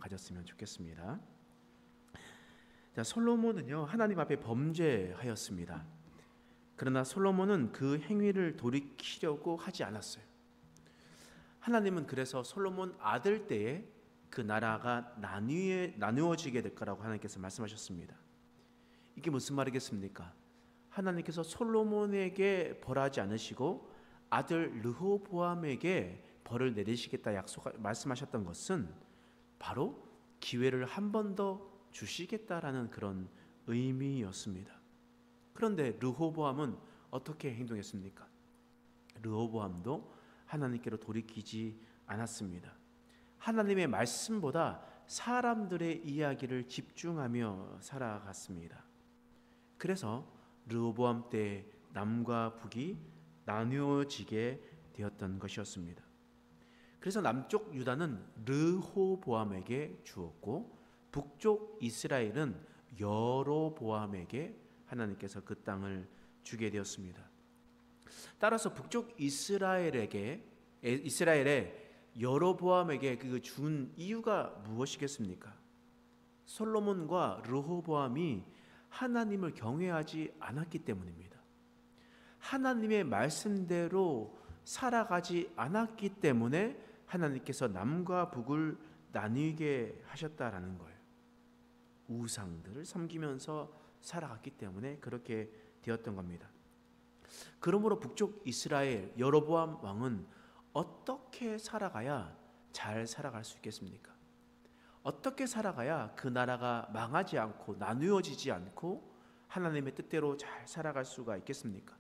가졌으면 좋겠습니다. 자, 솔로몬은요 하나님 앞에 범죄하였습니다. 그러나 솔로몬은 그 행위를 돌이키려고 하지 않았어요. 하나님은 그래서 솔로몬 아들 때에 그 나라가 나누어지게 될 거라고 하나님께서 말씀하셨습니다. 이게 무슨 말이겠습니까? 하나님께서 솔로몬에게 벌하지 않으시고 아들 르호보암에게 벌을 내리시겠다 말씀하셨던 것은 바로 기회를 한 번 더 주시겠다라는 그런 의미였습니다. 그런데 르호보암은 어떻게 행동했습니까? 르호보암도 하나님께로 돌이키지 않았습니다. 하나님의 말씀보다 사람들의 이야기를 집중하며 살아갔습니다. 그래서 르호보암 때 남과 북이 나누어지게 되었던 것이었습니다. 그래서 남쪽 유다는 르호보암에게 주었고 북쪽 이스라엘은 여로보암에게 하나님께서 그 땅을 주게 되었습니다. 따라서 북쪽 이스라엘에 여로보암에게 그 준 이유가 무엇이겠습니까? 솔로몬과 르호보암이 하나님을 경외하지 않았기 때문입니다. 하나님의 말씀대로 살아가지 않았기 때문에 하나님께서 남과 북을 나뉘게 하셨다라는 거예요. 우상들을 섬기면서 살아갔기 때문에 그렇게 되었던 겁니다. 그러므로 북쪽 이스라엘 여로보암 왕은 어떻게 살아가야 잘 살아갈 수 있겠습니까? 어떻게 살아가야 그 나라가 망하지 않고 나누어지지 않고 하나님의 뜻대로 잘 살아갈 수가 있겠습니까?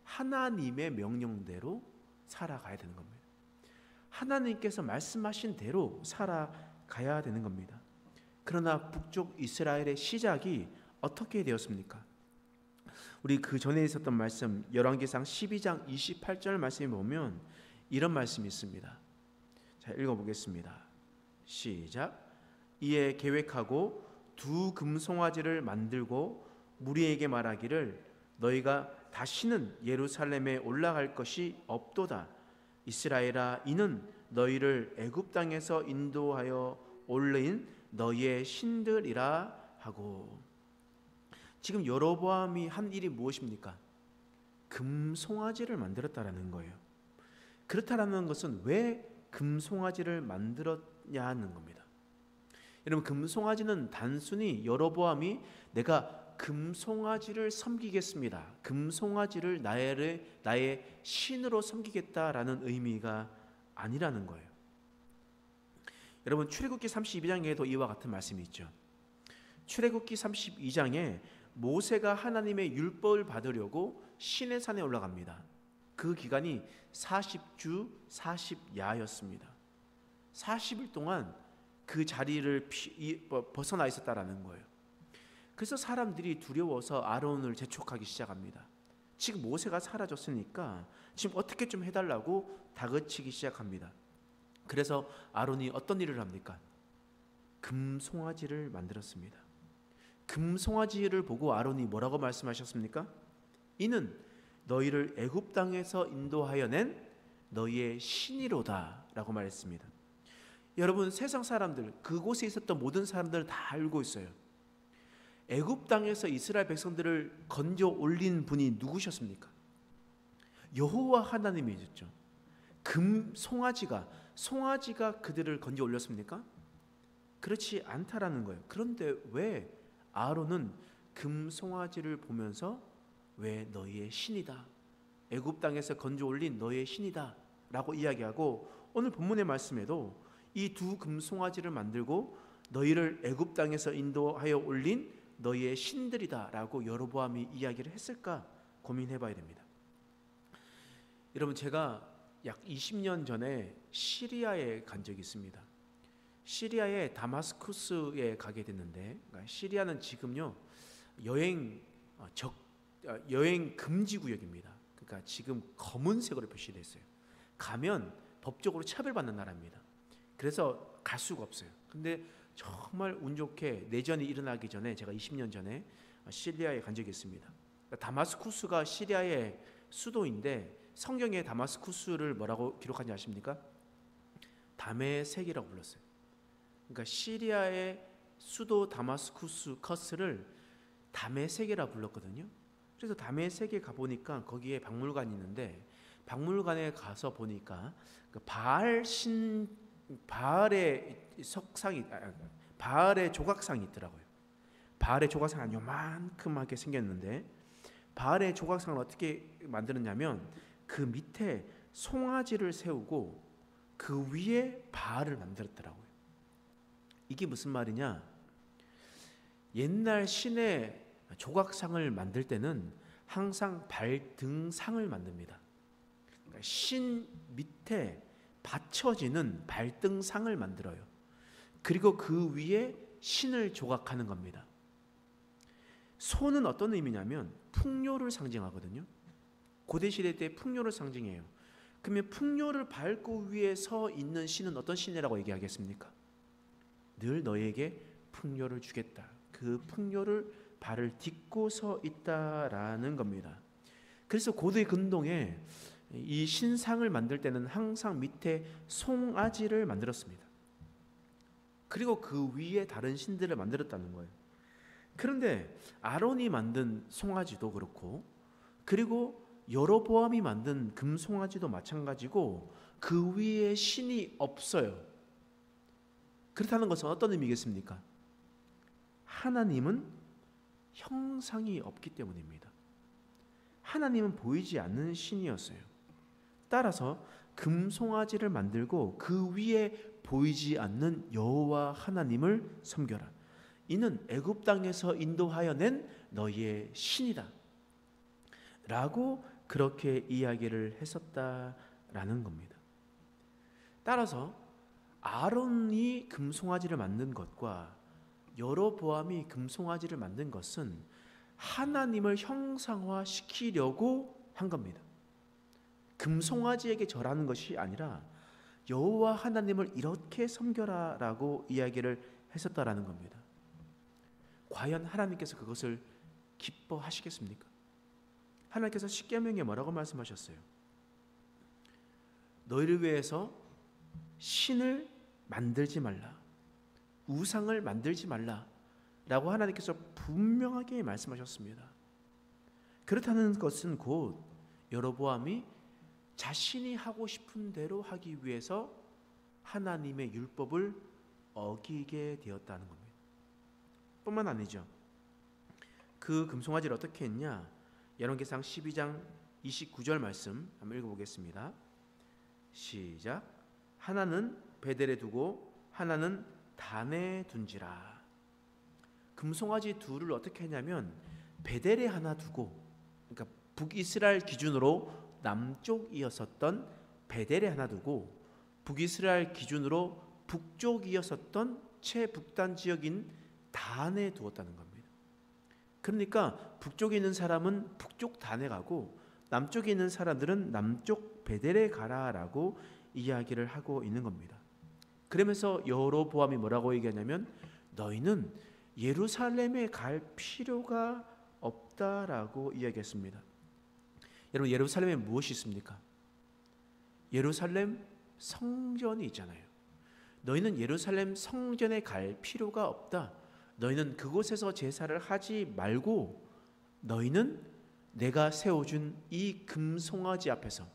하나님의 명령대로 살아가야 되는 겁니다. 하나님께서 말씀하신 대로 살아가야 되는 겁니다. 그러나 북쪽 이스라엘의 시작이 어떻게 되었습니까? 우리 그 전에 있었던 말씀 열왕기상 12장 28절 말씀에 보면 이런 말씀이 있습니다. 자, 읽어보겠습니다. 시작. 이에 계획하고 두 금송아지를 만들고 무리에게 말하기를 너희가 다시는 예루살렘에 올라갈 것이 없도다. 이스라엘아, 이는 너희를 애굽 땅에서 인도하여 올린 너희의 신들이라 하고. 지금 여로보암이 한 일이 무엇입니까? 금송아지를 만들었다라는 거예요. 그렇다라는 것은 왜 금송아지를 만들었냐 하는 겁니다. 여러분, 금송아지는 단순히 여로보암이 내가 금송아지를 섬기겠습니다, 금송아지를 나의 신으로 섬기겠다라는 의미가 아니라는 거예요. 여러분, 출애굽기 32장에도 이와 같은 말씀이 있죠. 출애굽기 32장에 모세가 하나님의 율법을 받으려고 시내산에 올라갑니다. 그 기간이 40주 40야였습니다. 40일 동안 그 자리를 벗어나 있었다라는 거예요. 그래서 사람들이 두려워서 아론을 재촉하기 시작합니다. 지금 모세가 사라졌으니까 지금 어떻게 좀 해달라고 다그치기 시작합니다. 그래서 아론이 어떤 일을 합니까? 금송아지를 만들었습니다. 금송아지를 보고 아론이 뭐라고 말씀하셨습니까? 이는 너희를 애굽 땅에서 인도하여 낸 너희의 신이로다 라고 말했습니다. 여러분, 세상 사람들, 그곳에 있었던 모든 사람들은 다 알고 있어요. 애굽 땅에서 이스라엘 백성들을 건져 올린 분이 누구셨습니까? 여호와 하나님이셨죠. 송아지가 그들을 건져 올렸습니까? 그렇지 않다라는 거예요. 그런데 왜 아론은 금송아지를 보면서 왜 너희의 신이다, 애굽 땅에서 건져 올린 너희의 신이다 라고 이야기하고, 오늘 본문의 말씀에도 이 두 금송아지를 만들고 너희를 애굽 땅에서 인도하여 올린 너희의 신들이다 라고 여로보암이 이야기를 했을까 고민해 봐야 됩니다. 여러분, 제가 약 20년 전에 시리아에 간 적이 있습니다. 시리아의 다마스쿠스에 가게 됐는데, 시리아는 지금요 여행 금지 구역입니다. 그러니까 지금 검은색으로 표시되어 있어요. 가면 법적으로 처벌받는 나라입니다. 그래서 갈 수가 없어요. 근데 정말 운 좋게 내전이 일어나기 전에 제가 20년 전에 시리아에 간 적이 있습니다. 다마스쿠스가 시리아의 수도인데 성경에 다마스쿠스를 뭐라고 기록한지 아십니까? 다메섹이라고 불렀어요. 그러니까 시리아의 수도 다마스쿠스를 담의 세계라 불렀거든요. 그래서 담의 세계 가 보니까 거기에 박물관이 있는데 박물관에 가서 보니까 그 바알의 석상이 바알의 조각상이 있더라고요. 바알의 조각상 요만큼하게 생겼는데 바알의 조각상을 어떻게 만드느냐면 그 밑에 송아지를 세우고 그 위에 바알을 만들었더라고요. 이게 무슨 말이냐? 옛날 신의 조각상을 만들 때는 항상 발등상을 만듭니다. 그러니까 신 밑에 받쳐지는 발등상을 만들어요. 그리고 그 위에 신을 조각하는 겁니다. 소는 어떤 의미냐면 풍요를 상징하거든요. 고대시대 때 풍요를 상징해요. 그러면 풍요를 밟고 위에 서 있는 신은 어떤 신이라고 얘기하겠습니까? 늘 너에게 풍요를 주겠다. 그 풍요를 발을 딛고 서 있다라는 겁니다. 그래서 고대 근동에 이 신상을 만들 때는 항상 밑에 송아지를 만들었습니다. 그리고 그 위에 다른 신들을 만들었다는 거예요. 그런데 아론이 만든 송아지도 그렇고 그리고 여로보암이 만든 금송아지도 마찬가지고 그 위에 신이 없어요. 그렇다는 것은 어떤 의미겠습니까? 하나님은 형상이 없기 때문입니다. 하나님은 보이지 않는 신이었어요. 따라서 금송아지를 만들고 그 위에 보이지 않는 여호와 하나님을 섬겨라. 이는 애굽 땅에서 인도하여 낸 너희의 신이다 라고 그렇게 이야기를 했었다라는 겁니다. 따라서 아론이 금송아지를 만든 것과 여로보암이 금송아지를 만든 것은 하나님을 형상화시키려고 한 겁니다. 금송아지에게 절하는 것이 아니라 여호와 하나님을 이렇게 섬겨라라고 이야기를 했었다라는 겁니다. 과연 하나님께서 그것을 기뻐하시겠습니까? 하나님께서 십계명에 뭐라고 말씀하셨어요? 너희를 위해서 신을 만들지 말라, 우상을 만들지 말라 라고 하나님께서 분명하게 말씀하셨습니다. 그렇다는 것은 곧 여로보암이 자신이 하고 싶은 대로 하기 위해서 하나님의 율법을 어기게 되었다는 겁니다. 뿐만 아니죠. 그 금송아지를 어떻게 했냐? 열왕기상 12장 29절 말씀 한번 읽어보겠습니다. 시작. 하나는 베델에 두고 하나는 단에 둔지라. 금송아지 둘을 어떻게 했냐면 베델에 하나 두고, 그러니까 북이스라엘 기준으로 남쪽이었었던 베델에 하나 두고 북이스라엘 기준으로 북쪽이었었던 최북단 지역인 단에 두었다는 겁니다. 그러니까 북쪽에 있는 사람은 북쪽 단에 가고 남쪽에 있는 사람들은 남쪽 베델에 가라라고 이야기를 하고 있는 겁니다. 그러면서 여로보암이 뭐라고 얘기하냐면 너희는 예루살렘에 갈 필요가 없다라고 이야기했습니다. 여러분, 예루살렘에 무엇이 있습니까? 예루살렘 성전이 있잖아요. 너희는 예루살렘 성전에 갈 필요가 없다. 너희는 그곳에서 제사를 하지 말고 너희는 내가 세워준 이 금송아지 앞에서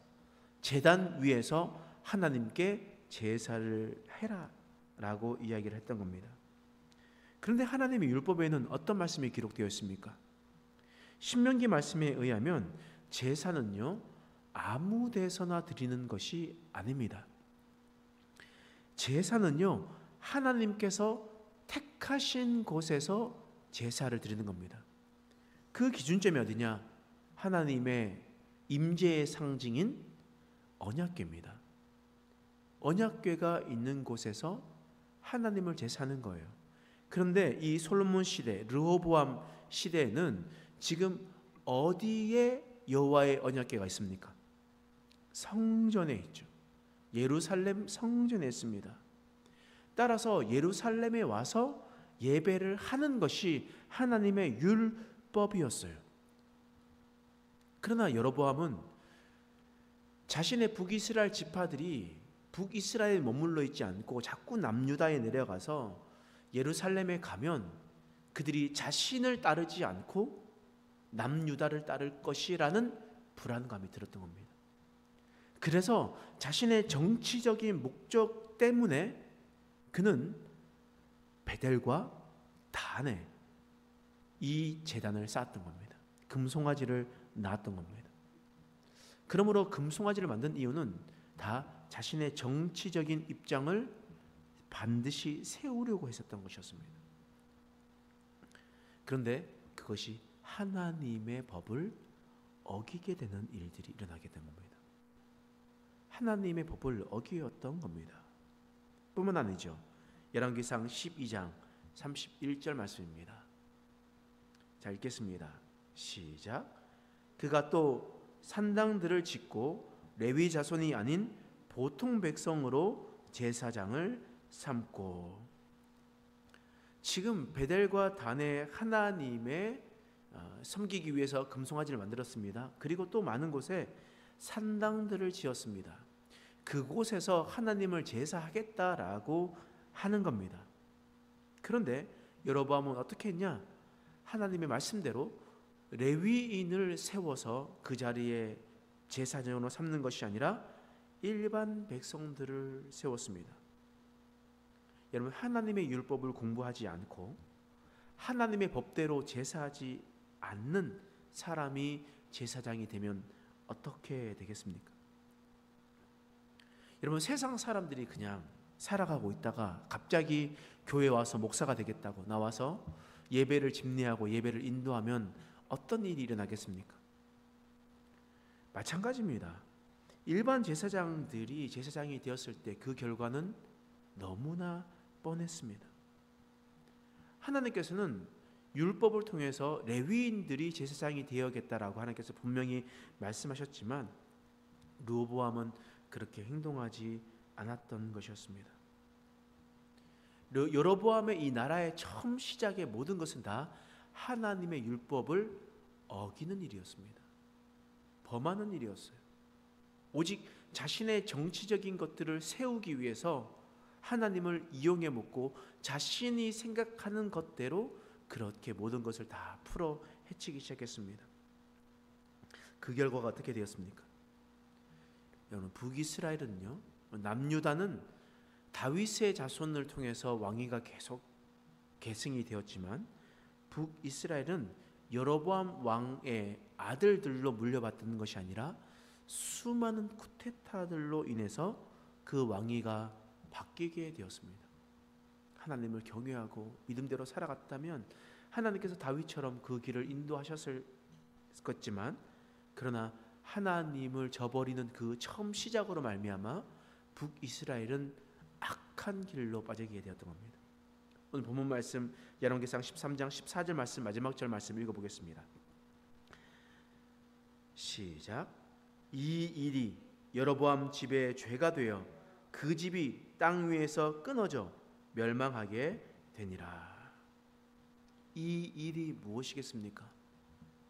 제단 위에서 하나님께 제사를 해라 라고 이야기를 했던 겁니다. 그런데 하나님의 율법에는 어떤 말씀이 기록되어 있습니까? 신명기 말씀에 의하면 제사는요 아무 데서나 드리는 것이 아닙니다. 제사는요 하나님께서 택하신 곳에서 제사를 드리는 겁니다. 그 기준점이 어디냐? 하나님의 임재의 상징인 언약궤입니다. 언약궤가 있는 곳에서 하나님을 제사하는 거예요. 그런데 이 솔로몬 시대, 르호보암 시대에는 지금 어디에 여호와의 언약궤가 있습니까? 성전에 있죠. 예루살렘 성전에 있습니다. 따라서 예루살렘에 와서 예배를 하는 것이 하나님의 율법이었어요. 그러나 여로보암은 자신의 북이스라엘 지파들이 북이스라엘에 머물러 있지 않고 자꾸 남유다에 내려가서 예루살렘에 가면 그들이 자신을 따르지 않고 남유다를 따를 것이라는 불안감이 들었던 겁니다. 그래서 자신의 정치적인 목적 때문에 그는 베델과 단에 이 제단을 쌓았던 겁니다. 금송아지를 낳았던 겁니다. 그러므로 금송아지를 만든 이유는 다 자신의 정치적인 입장을 반드시 세우려고 했었던 것이었습니다. 그런데 그것이 하나님의 법을 어기게 되는 일들이 일어나게 된 겁니다. 하나님의 법을 어기었던 겁니다. 뿐만 아니죠. 열왕기상 12장 31절 말씀입니다. 자, 읽겠습니다. 시작. 그가 또 산당들을 짓고 레위 자손이 아닌 보통 백성으로 제사장을 삼고. 지금 베델과 단에 하나님의 섬기기 위해서 금송아지를 만들었습니다. 그리고 또 많은 곳에 산당들을 지었습니다. 그곳에서 하나님을 제사하겠다라고 하는 겁니다. 그런데 여로보암은 어떻게 했냐? 하나님의 말씀대로 레위인을 세워서 그 자리에 제사장으로 삼는 것이 아니라 일반 백성들을 세웠습니다. 여러분, 하나님의 율법을 공부하지 않고 하나님의 법대로 제사하지 않는 사람이 제사장이 되면 어떻게 되겠습니까? 여러분, 세상 사람들이 그냥 살아가고 있다가 갑자기 교회에 와서 목사가 되겠다고 나와서 예배를 집례하고 예배를 인도하면 어떤 일이 일어나겠습니까? 마찬가지입니다. 일반 제사장들이 제사장이 되었을 때 그 결과는 너무나 뻔했습니다. 하나님께서는 율법을 통해서 레위인들이 제사장이 되어야겠다라고 하나님께서 분명히 말씀하셨지만 르호보암은 그렇게 행동하지 않았던 것이었습니다. 여로보암의 이 나라의 처음 시작의 모든 것은 다 하나님의 율법을 어기는 일이었습니다. 범하는 일이었어요. 오직 자신의 정치적인 것들을 세우기 위해서 하나님을 이용해 먹고 자신이 생각하는 것대로 그렇게 모든 것을 다 풀어 헤치기 시작했습니다. 그 결과가 어떻게 되었습니까? 여러분, 북이스라엘은요, 남유다는 다윗의 자손을 통해서 왕위가 계속 계승이 되었지만 북이스라엘은 여로보암 왕의 아들들로 물려받는 것이 아니라 수많은 쿠데타들로 인해서 그 왕위가 바뀌게 되었습니다. 하나님을 경외하고 믿음대로 살아갔다면 하나님께서 다윗처럼 그 길을 인도하셨을 것지만, 그러나 하나님을 저버리는 그 처음 시작으로 말미암아 북이스라엘은 악한 길로 빠지게 되었던 겁니다. 오늘 본문 말씀 열왕기상 13장 14절 말씀 마지막 절 말씀 읽어보겠습니다. 시작. 이 일이 여로보암 집의 죄가 되어 그 집이 땅 위에서 끊어져 멸망하게 되니라. 이 일이 무엇이겠습니까?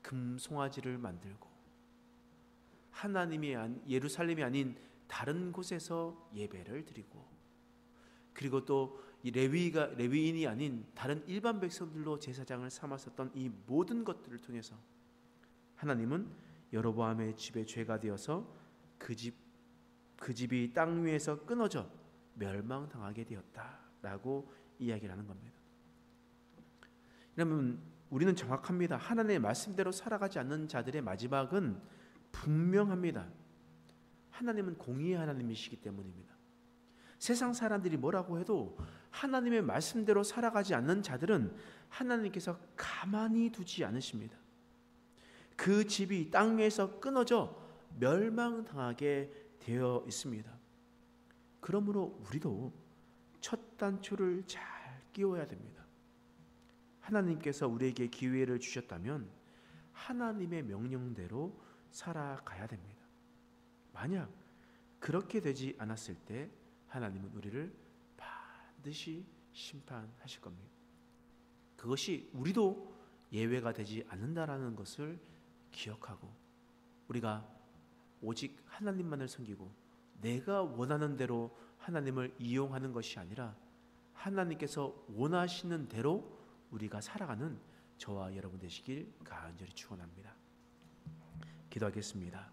금송아지를 만들고 하나님이 예루살렘이 아닌 다른 곳에서 예배를 드리고, 그리고 또 이 레위인이 아닌 다른 일반 백성들로 제사장을 삼았었던 이 모든 것들을 통해서 하나님은 여로보암의 집의 죄가 되어서 그 집이 땅 위에서 끊어져 멸망당하게 되었다라고 이야기를 하는 겁니다. 여러분, 우리는 정확합니다. 하나님의 말씀대로 살아가지 않는 자들의 마지막은 분명합니다. 하나님은 공의의 하나님이시기 때문입니다. 세상 사람들이 뭐라고 해도 하나님의 말씀대로 살아가지 않는 자들은 하나님께서 가만히 두지 않으십니다. 그 집이 땅 위에서 끊어져 멸망당하게 되어 있습니다. 그러므로 우리도 첫 단추를 잘 끼워야 됩니다. 하나님께서 우리에게 기회를 주셨다면 하나님의 명령대로 살아가야 됩니다. 만약 그렇게 되지 않았을 때 하나님은 우리를 반드시 심판하실 겁니다. 그것이 우리도 예외가 되지 않는다라는 것을 기억하고 우리가 오직 하나님만을 섬기고 내가 원하는 대로 하나님을 이용하는 것이 아니라 하나님께서 원하시는 대로 우리가 살아가는 저와 여러분 되시길 간절히 축원합니다. 기도하겠습니다.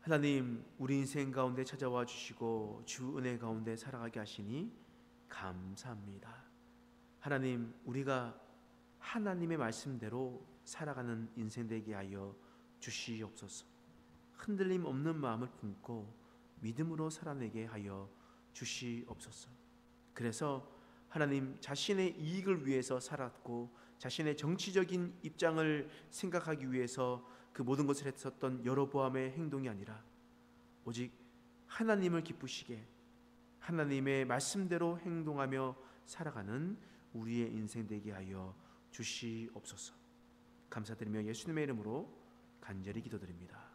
하나님, 우리 인생 가운데 찾아와 주시고 주 은혜 가운데 살아가게 하시니 감사합니다. 하나님, 우리가 하나님의 말씀대로 살아가는 인생 되게 하여 주시옵소서. 흔들림 없는 마음을 품고 믿음으로 살아내게 하여 주시옵소서. 그래서 하나님, 자신의 이익을 위해서 살았고 자신의 정치적인 입장을 생각하기 위해서 그 모든 것을 했었던 여로보암의 행동이 아니라 오직 하나님을 기쁘시게 하나님의 말씀대로 행동하며 살아가는 우리의 인생 되게 하여 주시옵소서. 감사드리며 예수님의 이름으로 간절히 기도드립니다.